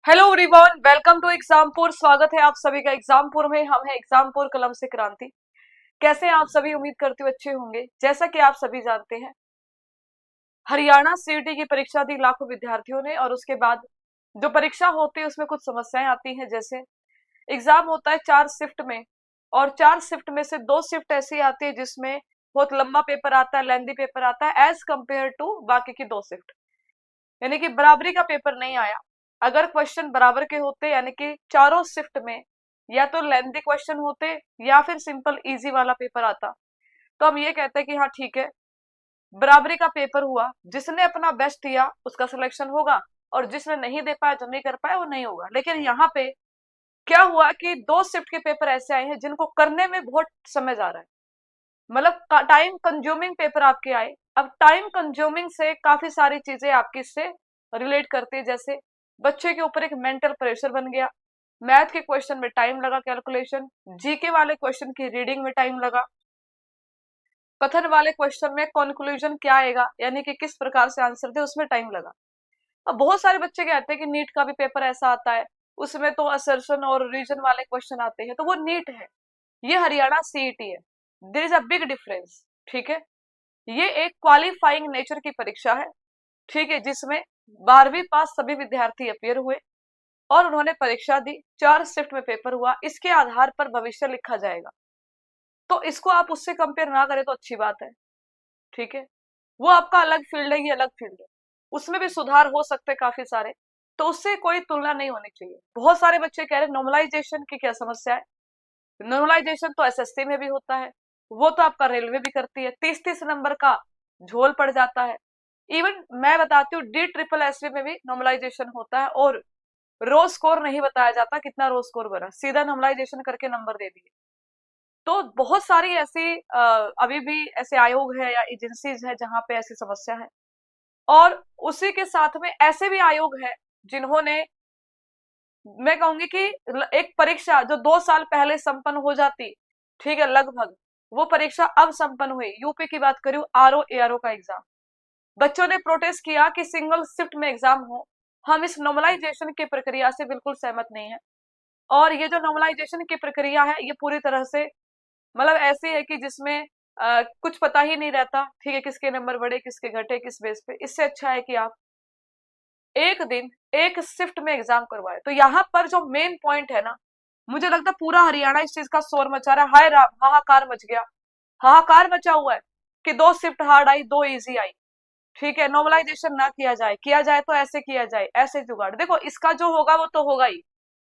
Hello everyone, welcome to Exampur. स्वागत है आप सभी का एग्जामपुर में। हम हैं एग्जामपुर कलम से क्रांति। कैसे हैं आप सभी? उम्मीद करती हूँ अच्छे होंगे। जैसा कि आप सभी जानते हैं, हरियाणा सीईटी की परीक्षा दी लाखों विद्यार्थियों ने, और उसके बाद जो परीक्षा होती है उसमें कुछ समस्याएं आती हैं। जैसे एग्जाम होता है 4 शिफ्ट में, और 4 शिफ्ट में से 2 शिफ्ट ऐसी आती है जिसमें बहुत लंबा पेपर आता है, लेंदी पेपर आता है एज कंपेयर टू बाकी की 2 शिफ्ट। यानी कि बराबरी का पेपर नहीं आया। अगर क्वेश्चन बराबर के होते, यानी कि चारों शिफ्ट में या तो लेंथी क्वेश्चन होते या फिर सिंपल इजी वाला पेपर आता, तो हम ये कहते हैं कि हाँ ठीक है, बराबरी का पेपर हुआ, जिसने अपना बेस्ट दिया उसका सिलेक्शन होगा, और जिसने नहीं दे पाया, जो नहीं कर पाया, वो नहीं होगा। लेकिन यहाँ पे क्या हुआ कि 2 शिफ्ट के पेपर ऐसे आए हैं जिनको करने में बहुत समय जा रहा है। मतलब टाइम कंज्यूमिंग पेपर आपके आए। अब टाइम कंज्यूमिंग से काफी सारी चीजें आपकी इससे रिलेट करती है। जैसे बच्चे के ऊपर एक मेंटल प्रेशर बन गया। मैथ के क्वेश्चन में टाइम लगा कैलकुलेशन, जीके वाले क्वेश्चन की रीडिंग में टाइम लगा, कथन वाले क्वेश्चन में कंक्लूजन क्या आएगा, यानी कि किस प्रकार से आंसर दे, उसमें टाइम लगा। अब बहुत सारे बच्चे कहते हैं कि नीट का भी पेपर ऐसा आता है, उसमें तो असर्शन और रीजन वाले क्वेश्चन आते हैं, तो वो नीट है, ये हरियाणा सीईटी है। There is a big difference. ठीक है, ये एक क्वालिफाइंग नेचर की परीक्षा है। ठीक है, जिसमें 12वीं पास सभी विद्यार्थी अपियर हुए और उन्होंने परीक्षा दी। 4 शिफ्ट में पेपर हुआ, इसके आधार पर भविष्य लिखा जाएगा। तो इसको आप उससे कंपेयर ना करें तो अच्छी बात है। ठीक है, वो आपका अलग फील्ड है, ये अलग फील्ड है, उसमें भी सुधार हो सकते हैं काफी सारे, तो उससे कोई तुलना नहीं होनी चाहिए। बहुत सारे बच्चे कह रहे हैं नॉर्मलाइजेशन की क्या समस्या है। नॉर्मलाइजेशन तो एसएससी में भी होता है, वो तो आपका रेलवे भी करती है। 30-30 नंबर का झोल पड़ जाता है। इवन मैं बताती हूँ डी ट्रिपल एसवी में भी नॉर्मलाइजेशन होता है, और रो स्कोर नहीं बताया जाता कितना रो स्कोर बना, सीधा नॉर्मलाइजेशन करके नंबर दे दिए। तो बहुत सारी ऐसी अभी भी ऐसे आयोग है या एजेंसीज है जहां पे ऐसी समस्या है। और उसी के साथ में ऐसे भी आयोग है जिन्होंने, मैं कहूंगी कि एक परीक्षा जो 2 साल पहले संपन्न हो जाती, ठीक है, लगभग वो परीक्षा अब संपन्न हुई। यूपी की बात करूं, आरओ एआरओ का एग्जाम, बच्चों ने प्रोटेस्ट किया कि सिंगल शिफ्ट में एग्जाम हो। हम इस नॉर्मलाइजेशन की प्रक्रिया से बिल्कुल सहमत नहीं है। और ये जो नॉर्मलाइजेशन की प्रक्रिया है, ये पूरी तरह से मतलब ऐसी है कि जिसमें कुछ पता ही नहीं रहता, ठीक है, किसके नंबर बढ़े किसके घटे किस बेस पे। इससे अच्छा है कि आप एक दिन एक शिफ्ट में एग्जाम करवाए। तो यहाँ पर जो मेन पॉइंट है ना, मुझे लगता है पूरा हरियाणा इस चीज का शोर मचा रहा है। हाय राम, हाहाकार मच गया, हाहाकार मचा हुआ है कि 2 शिफ्ट हार्ड आई, 2 इजी आई। ठीक है, नॉर्मलाइजेशन ना किया जाए, किया जाए तो ऐसे किया जाए, ऐसे जुगाड़। देखो, इसका जो होगा वो तो होगा ही,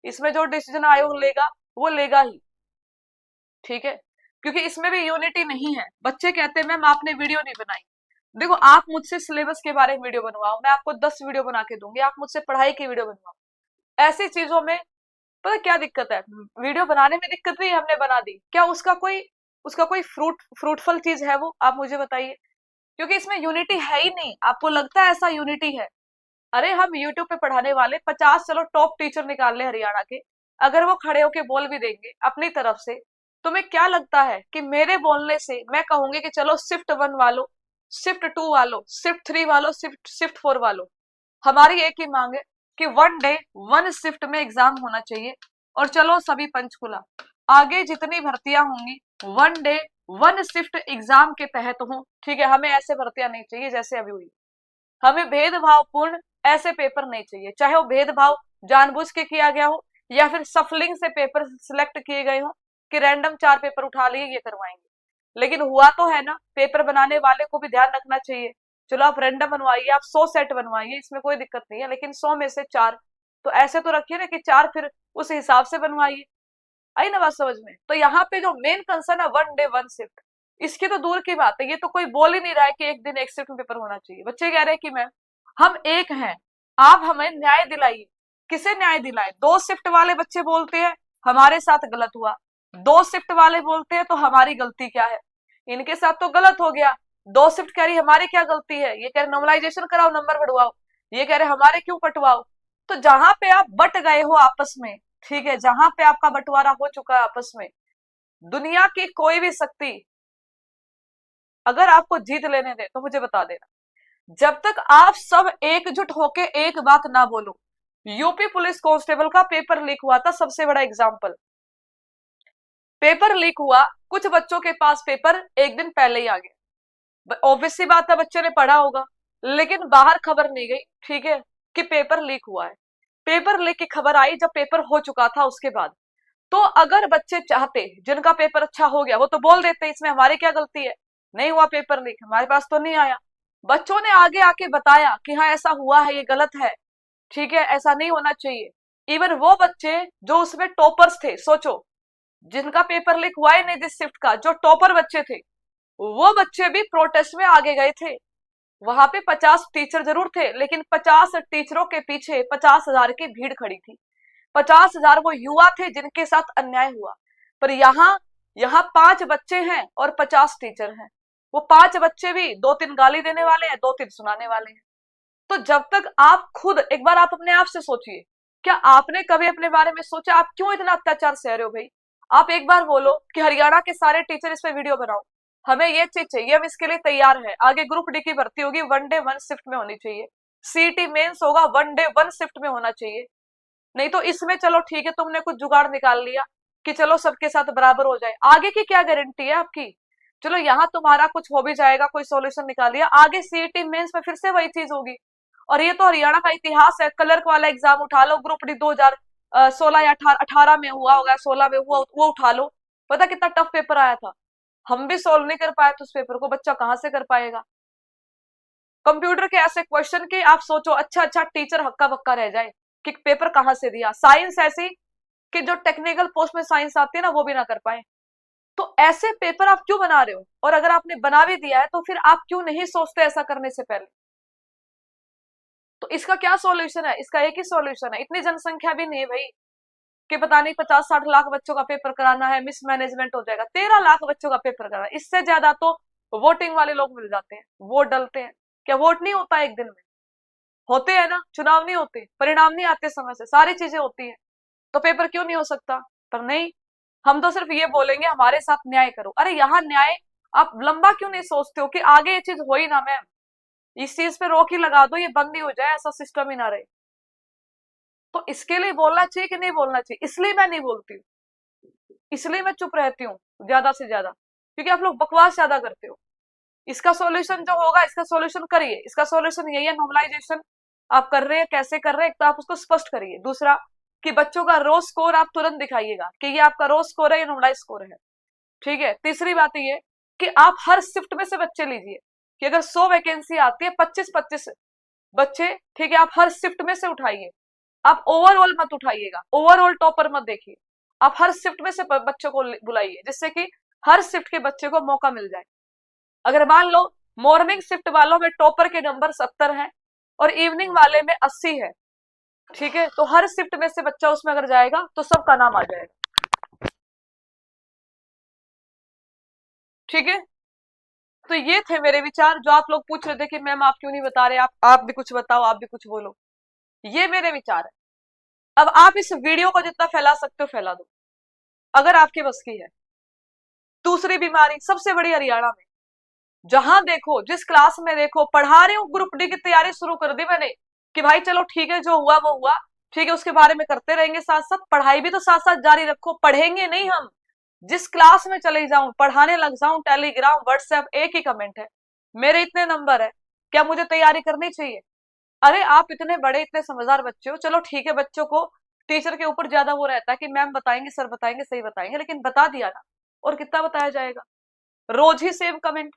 इसमें जो डिसीजन आयोग लेगा वो लेगा ही। ठीक है, क्योंकि इसमें भी यूनिटी नहीं है। बच्चे कहते हैं मैम आपने वीडियो नहीं बनाई। देखो, आप मुझसे सिलेबस के बारे में वीडियो बनवाओ, मैं आपको 10 वीडियो बना के दूंगी, आप मुझसे पढ़ाई की वीडियो बनवाओ। ऐसी चीजों में पता क्या दिक्कत है? वीडियो बनाने में दिक्कत नहीं, हमने बना दी, क्या उसका कोई फ्रूटफुल चीज है वो? आप मुझे बताइए। क्योंकि इसमें यूनिटी है ही नहीं। आपको लगता है ऐसा यूनिटी है? अरे हम यूट्यूब पे पढ़ाने वाले 50 चलो टॉप टीचर निकाल ले हरियाणा के, अगर वो खड़े होके बोल भी देंगे अपनी तरफ से, तुम्हें क्या लगता है कि मेरे बोलने से मैं कहूंगी कि चलो शिफ्ट 1 वालो, शिफ्ट 2 वालो, शिफ्ट 3 वालो, शिफ्ट 4 वालो? हमारी एक ही मांग है कि 1 डे 1 शिफ्ट में एग्जाम होना चाहिए। और चलो सभी पंचकुला, आगे जितनी भर्तियां होंगी 1 डे 1 शिफ्ट एग्जाम के तहत हो। ठीक है, हमें ऐसे भर्तियां नहीं चाहिए जैसे अभी हुई। हमें भेदभावपूर्ण ऐसे पेपर नहीं चाहिए, चाहे वो भेदभाव जानबूझ के किया गया हो या फिर सफलिंग से पेपर सिलेक्ट किए गए हो कि रैंडम 4 पेपर उठा लिए ये करवाएंगे। लेकिन हुआ तो है ना, पेपर बनाने वाले को भी ध्यान रखना चाहिए। चलो आप रैंडम बनवाइए, आप 100 सेट बनवाइए, इसमें कोई दिक्कत नहीं है, लेकिन 100 में से 4 तो ऐसे तो रखिए ना कि 4 फिर उस हिसाब से बनवाइए। आई ना बात समझ में? तो यहाँ पे जो मेन कंसर्न है 1 डे 1 शिफ्ट, इसकी तो दूर की बात है, ये तो कोई बोल ही नहीं रहा है कि एक दिन एक शिफ्ट में पेपर होना चाहिए। बच्चे कह रहे हैं कि मैम हम एक हैं, आप हमें न्याय दिलाइए। किसे न्याय दिलाए? 2 शिफ्ट वाले बच्चे बोलते हैं हमारे साथ गलत हुआ, 2 शिफ्ट वाले बोलते हैं तो हमारी गलती क्या है? इनके साथ तो गलत हो गया। 2 शिफ्ट कह रही हमारी क्या गलती है, ये कह रहे नॉर्मलाइजेशन कराओ, नंबर बढ़वाओ, ये कह रहे हमारे क्यों कटवाओ। तो जहां पे आप बट गए हो आपस में, ठीक है, जहां पे आपका बंटवारा हो चुका है आपस में, दुनिया की कोई भी शक्ति अगर आपको जीत लेने दे तो मुझे बता देना, जब तक आप सब एकजुट होके एक बात ना बोलो, यूपी पुलिस कांस्टेबल का पेपर लीक हुआ था, सबसे बड़ा एग्जाम्पल। पेपर लीक हुआ, कुछ बच्चों के पास पेपर एक दिन पहले ही आ गया। ऑब्वियस सी बात है, बच्चे ने पढ़ा होगा, लेकिन बाहर खबर नहीं गई, ठीक है, कि पेपर लीक हुआ है। पेपर लीक की खबर आई जब पेपर हो चुका था उसके बाद। तो अगर बच्चे चाहते, जिनका पेपर अच्छा हो गया, वो तो बोल देते इसमें हमारी क्या गलती है, नहीं हुआ पेपर लीक, हमारे पास तो नहीं आया। बच्चों ने आगे आके बताया कि हाँ ऐसा हुआ है, ये गलत है, ठीक है, ऐसा नहीं होना चाहिए। इवन वो बच्चे जो उसमें टॉपर्स थे, सोचो, जिनका पेपर लीक हुआ ही नहीं जिस शिफ्ट का, जो टॉपर बच्चे थे, वो बच्चे भी प्रोटेस्ट में आगे गए थे। वहां पे 50 टीचर जरूर थे, लेकिन 50 टीचरों के पीछे 50,000 की भीड़ खड़ी थी। 50,000 वो युवा थे जिनके साथ अन्याय हुआ। पर यहाँ 5 बच्चे हैं और 50 टीचर हैं। वो 5 बच्चे भी 2-3 गाली देने वाले हैं, 2-3 सुनाने वाले हैं। तो जब तक आप खुद, एक बार आप अपने आप से सोचिए, क्या आपने कभी अपने बारे में सोचा आप क्यों इतना अत्याचार सह रहे हो भाई? आप एक बार बोलो कि हरियाणा के सारे टीचर इस पे वीडियो बनाओ, हमें ये चीज चाहिए, हम इसके लिए तैयार हैं। आगे ग्रुप डी की भर्ती होगी, 1 डे 1 शिफ्ट में होनी चाहिए। सीटी मेंस होगा, 1 डे 1 शिफ्ट में होना चाहिए। नहीं तो इसमें चलो ठीक है, तुमने कुछ जुगाड़ निकाल लिया कि चलो सबके साथ बराबर हो जाए, आगे की क्या गारंटी है आपकी? चलो यहाँ तुम्हारा कुछ हो भी जाएगा, कोई सॉल्यूशन निकाल लिया, आगे सीईटी मेंस में फिर से वही चीज होगी। और ये तो हरियाणा का इतिहास है। क्लर्क वाला एग्जाम उठा लो, ग्रुप डी 2016 या 18 में हुआ होगा, 16 में हुआ, वो उठा लो, पता कितना टफ पेपर आया था। हम भी सोल्व नहीं कर पाए तो उस पेपर को बच्चा कहां से कर पाएगा? कंप्यूटर के ऐसे क्वेश्चन की आप सोचो, अच्छा टीचर हक्का बक्का रह जाए कि पेपर कहां से दिया। साइंस ऐसी कि जो टेक्निकल पोस्ट में साइंस आती है ना, वो भी ना कर पाए। तो ऐसे पेपर आप क्यों बना रहे हो? और अगर आपने बना भी दिया है तो फिर आप क्यों नहीं सोचते ऐसा करने से पहले? तो इसका क्या सॉल्यूशन है? इसका एक ही सॉल्यूशन है, इतनी जनसंख्या भी नहीं है भाई कि पता नहीं 50-60 लाख बच्चों का पेपर कराना है, मिसमैनेजमेंट हो जाएगा। 13 लाख बच्चों का पेपर कराना, इससे ज्यादा तो वोटिंग वाले लोग मिल जाते हैं, वोट डलते हैं। क्या वोट नहीं होता एक दिन में? होते हैं ना, चुनाव नहीं होते, परिणाम नहीं आते समय से, सारी चीजें होती है। तो पेपर क्यों नहीं हो सकता? पर नहीं, हम तो सिर्फ ये बोलेंगे हमारे साथ न्याय करो। अरे यहाँ न्याय, आप लंबा क्यों नहीं सोचते हो कि आगे ये चीज हो ही ना मैम, इस चीज पे रोक ही लगा दो, ये बंद ही हो जाए, ऐसा सिस्टम ही ना रहे। तो इसके लिए बोलना चाहिए कि नहीं बोलना चाहिए? इसलिए मैं नहीं बोलती हूँ, इसलिए मैं चुप रहती हूँ ज्यादा से ज्यादा, क्योंकि आप लोग बकवास ज्यादा करते हो। इसका सॉल्यूशन जो होगा, इसका सॉल्यूशन करिए। इसका सॉल्यूशन यही है, नॉर्मलाइजेशन आप कर रहे हैं, कैसे कर रहे हैं, एक तो आप उसको स्पष्ट करिए। दूसरा कि बच्चों का रो स्कोर आप तुरंत दिखाइएगा कि ये आपका रो स्कोर है, ये नॉर्मलाइज स्कोर है, ठीक है। तीसरी बात ये कि आप हर शिफ्ट में से बच्चे लीजिए, कि अगर 100 वैकेंसी आती है, 25-25 बच्चे, ठीक है, आप हर शिफ्ट में से उठाइए। आप ओवरऑल मत उठाइएगा, ओवरऑल टॉपर मत देखिए, आप हर शिफ्ट में से बच्चों को बुलाइए, जिससे कि हर शिफ्ट के बच्चे को मौका मिल जाए। अगर मान लो मॉर्निंग शिफ्ट वालों में टॉपर के नंबर 70 है और इवनिंग वाले में 80 है, ठीक है, तो हर शिफ्ट में से बच्चा उसमें अगर जाएगा तो सबका नाम आ जाएगा, ठीक है। तो ये थे मेरे विचार, जो आप लोग पूछ रहे थे कि मैम आप क्यों नहीं बता रहे, आप भी कुछ बताओ, आप भी कुछ बोलो। ये मेरे विचार है। अब आप इस वीडियो को जितना फैला सकते हो फैला दो, अगर आपके बस की है। दूसरी बीमारी सबसे बड़ी हरियाणा में, जहां देखो, जिस क्लास में देखो, पढ़ा रही हूँ, ग्रुप डी की तैयारी शुरू कर दी मैंने कि भाई चलो ठीक है, जो हुआ वो हुआ, ठीक है, उसके बारे में करते रहेंगे, साथ साथ पढ़ाई भी तो साथ साथ जारी रखो। पढ़ेंगे नहीं हम, जिस क्लास में चले जाऊं, पढ़ाने लग जाऊं, टेलीग्राम व्हाट्सएप एक ही कमेंट है, मेरे इतने नंबर है, क्या मुझे तैयारी करनी चाहिए? अरे आप इतने बड़े, इतने समझदार बच्चे हो, चलो ठीक है, बच्चों को टीचर के ऊपर ज्यादा वो रहता है कि मैम बताएंगे, सर बताएंगे, सही बताएंगे, लेकिन बता दिया ना, और कितना बताया जाएगा? रोज ही सेम कमेंट।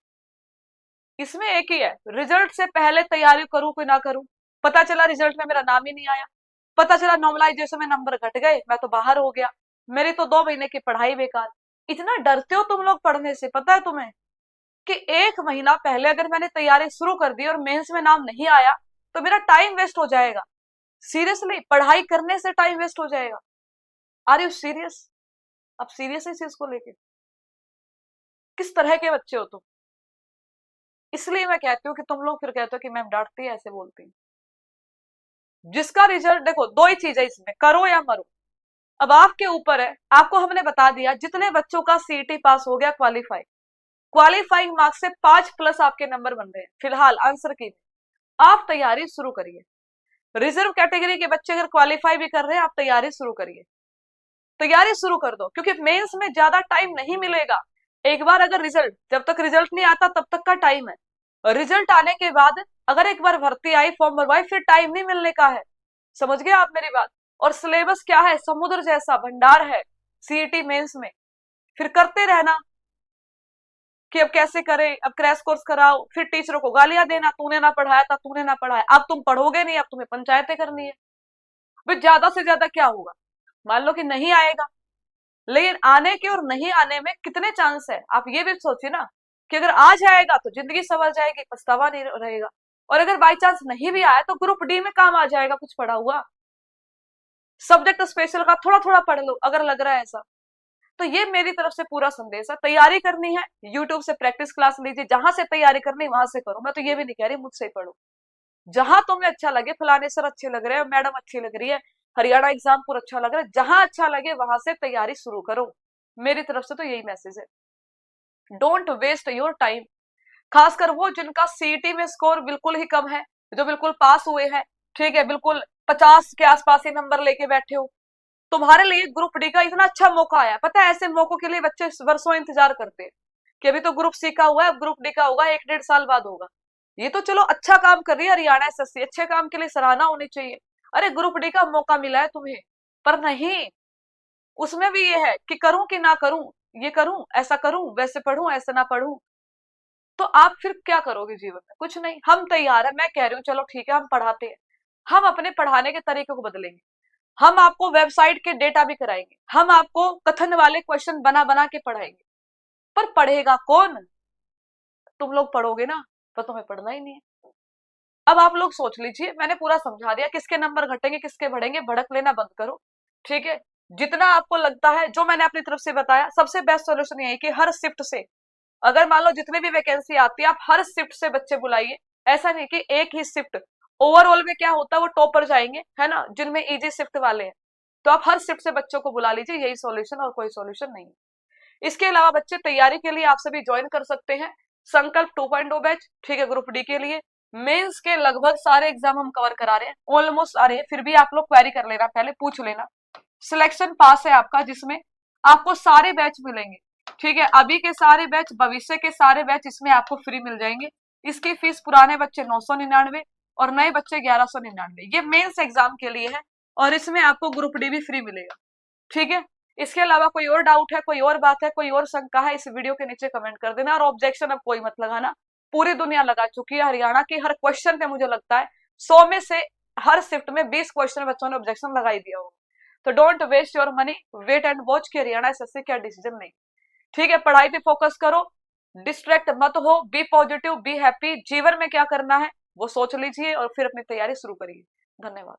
इसमें एक ही है, रिजल्ट से पहले तैयारी करूं कि ना करूं। पता चला रिजल्ट में मेरा नाम ही नहीं आया, पता चला नॉर्मलाइजेशन में नंबर घट गए, मैं तो बाहर हो गया, मेरी तो 2 महीने की पढ़ाई बेकार। इतना डरते हो तुम लोग पढ़ने से, पता है तुम्हें कि 1 महीना पहले अगर मैंने तैयारी शुरू कर दी और मेंस में नाम नहीं आया तो मेरा टाइम वेस्ट हो जाएगा। सीरियसली, पढ़ाई करने से टाइम वेस्ट हो जाएगा। Are you serious? आप सीरियस है इस चीज को लेके? किस तरह के बच्चे हो तुम? इसलिए मैं कहती हूँ कि तुम लोग फिर कहते हो कि मैम डांटती है, ऐसे बोलती है। जिसका रिजल्ट देखो, 2 ही चीज है इसमें, करो या मरो। अब आपके ऊपर है, आपको हमने बता दिया जितने बच्चों का सीईटी पास हो गया, क्वालिफाइंग मार्क्स से 5 प्लस आपके नंबर बन रहे हैं फिलहाल आंसर की। आप तैयारी शुरू करिए, रिजर्व कैटेगरी के बच्चे अगर क्वालिफाई भी कर रहे हैं, आप तैयारी शुरू करिए, तैयारी शुरू कर दो, क्योंकि मेंस में ज्यादा टाइम नहीं मिलेगा। एक बार अगर रिजल्ट, जब तक रिजल्ट नहीं आता तब तक का टाइम है, रिजल्ट आने के बाद अगर एक बार भर्ती आई, फॉर्म भरवाई, फिर टाइम नहीं मिलने का है। समझ गए आप मेरी बात? और सिलेबस क्या है, समुद्र जैसा भंडार है सीईटी मेंस में। फिर करते रहना कि अब कैसे करें, अब क्रैश कोर्स कराओ, फिर टीचरों को गालियां देना, तूने ना पढ़ाया था, तूने ना पढ़ाया। अब तुम पढ़ोगे नहीं, अब तुम्हें पंचायतें करनी है। भाई ज्यादा से ज्यादा क्या होगा, मान लो कि नहीं आएगा, लेकिन आने के और नहीं आने में कितने चांस है, आप ये भी सोचिए ना, कि अगर आ जाएगा तो जिंदगी संवर जाएगी, पछतावा नहीं रहेगा। और अगर बाई चांस नहीं भी आया तो ग्रुप डी में काम आ जाएगा कुछ पढ़ा हुआ। सब्जेक्ट स्पेशल का थोड़ा थोड़ा पढ़ लो अगर लग रहा है ऐसा। तो ये मेरी तरफ से पूरा संदेश है। तैयारी करनी है, यूट्यूब से प्रैक्टिस क्लास लीजिए, जहां से तैयारी करनी वहां से करो। मैं तो ये भी नहीं कह रही मुझसे ही पढ़ो, जहां तुम्हें अच्छा लगे, फलाने सर अच्छे लग रहे हैं, मैडम अच्छी लग रही है, हरियाणा एग्जाम पूरा अच्छा लग रहा है, जहां अच्छा लगे वहां से तैयारी शुरू करो। मेरी तरफ से तो यही मैसेज है, डोंट वेस्ट योर टाइम। खासकर वो जिनका सीईटी में स्कोर बिल्कुल ही कम है, जो बिल्कुल पास हुए हैं, ठीक है, बिल्कुल 50 के आसपास ही नंबर लेके बैठे हो, तुम्हारे लिए ग्रुप डी का इतना अच्छा मौका आया। पता है, ऐसे मौकों के लिए बच्चे वर्षों इंतजार करते हैं कि अभी तो ग्रुप सी का हुआ है, अब ग्रुप डी का होगा, 1-1.5 साल बाद होगा। ये तो चलो अच्छा काम कर रही है हरियाणा एसएससी, अच्छे काम के लिए सराहना होनी चाहिए। अरे ग्रुप डी का मौका मिला है तुम्हें, पर नहीं, उसमें भी ये है कि करूं कि ना करूं, ये करूं, ऐसा करूं, वैसे पढ़ूं, ऐसा ना पढ़ूं। तो आप फिर क्या करोगे जीवन में? कुछ नहीं। हम तैयार है, मैं कह रही हूँ चलो ठीक है, हम पढ़ाते हैं, हम अपने पढ़ाने के तरीके को बदलेंगे, हम आपको वेबसाइट के डेटा भी कराएंगे, हम आपको कथन वाले क्वेश्चन बना बना के पढ़ाएंगे। पर पढ़ेगा कौन? तुम लोग पढ़ोगे ना, पर तुम्हें पढ़ना ही नहीं है। अब आप लोग सोच लीजिए, मैंने पूरा समझा दिया, किसके नंबर घटेंगे किसके बढ़ेंगे, भड़क लेना बंद करो, ठीक है। जितना आपको लगता है, जो मैंने अपनी तरफ से बताया, सबसे बेस्ट सोल्यूशन यही कि हर शिफ्ट से, अगर मान लो जितने भी वैकेंसी आती है, आप हर शिफ्ट से बच्चे बुलाइए। ऐसा नहीं कि एक ही शिफ्ट, ओवरऑल में क्या होता है, वो टॉपर जाएंगे, है ना, जिनमें इजी शिफ्ट वाले हैं। तो आप हर शिफ्ट से बच्चों को बुला लीजिए, यही सॉल्यूशन, और कोई सॉल्यूशन नहीं है। इसके अलावा बच्चे तैयारी के लिए आप सभी ज्वाइन कर सकते हैं संकल्प 2.0 बैच, ठीक है, ग्रुप डी के लिए। मेंस के लगभग सारे एग्जाम हम कवर करा रहे हैं, ऑलमोस्ट आ रहे हैं, फिर भी आप लोग क्वेरी कर लेना, पहले पूछ लेना। सिलेक्शन पास है आपका, जिसमें आपको सारे बैच मिलेंगे, ठीक है, अभी के सारे बैच, भविष्य के सारे बैच इसमें आपको फ्री मिल जाएंगे। इसकी फीस पुराने बच्चे 999 और नए बच्चे 1199, ये मेंस एग्जाम के लिए है, और इसमें आपको ग्रुप डी भी फ्री मिलेगा, ठीक है। इसके अलावा कोई और डाउट है, कोई और बात है, कोई और शंका है, इस वीडियो के नीचे कमेंट कर देना। और ऑब्जेक्शन अब कोई मत लगाना, पूरी दुनिया लगा चुकी है, हरियाणा की हर क्वेश्चन पे मुझे लगता है 100 में से हर शिफ्ट में 20 क्वेश्चन बच्चों ने ऑब्जेक्शन लगा ही दिया होगा। तो don't waste your money, wait and watch कि हरियाणा एसएससी क्या डिसीजन नहीं, ठीक है। पढ़ाई पे फोकस करो, डिस्ट्रैक्ट मत हो, बी पॉजिटिव, बी हैप्पी। जीवन में क्या करना है वो सोच लीजिए और फिर अपनी तैयारी शुरू करिए। धन्यवाद।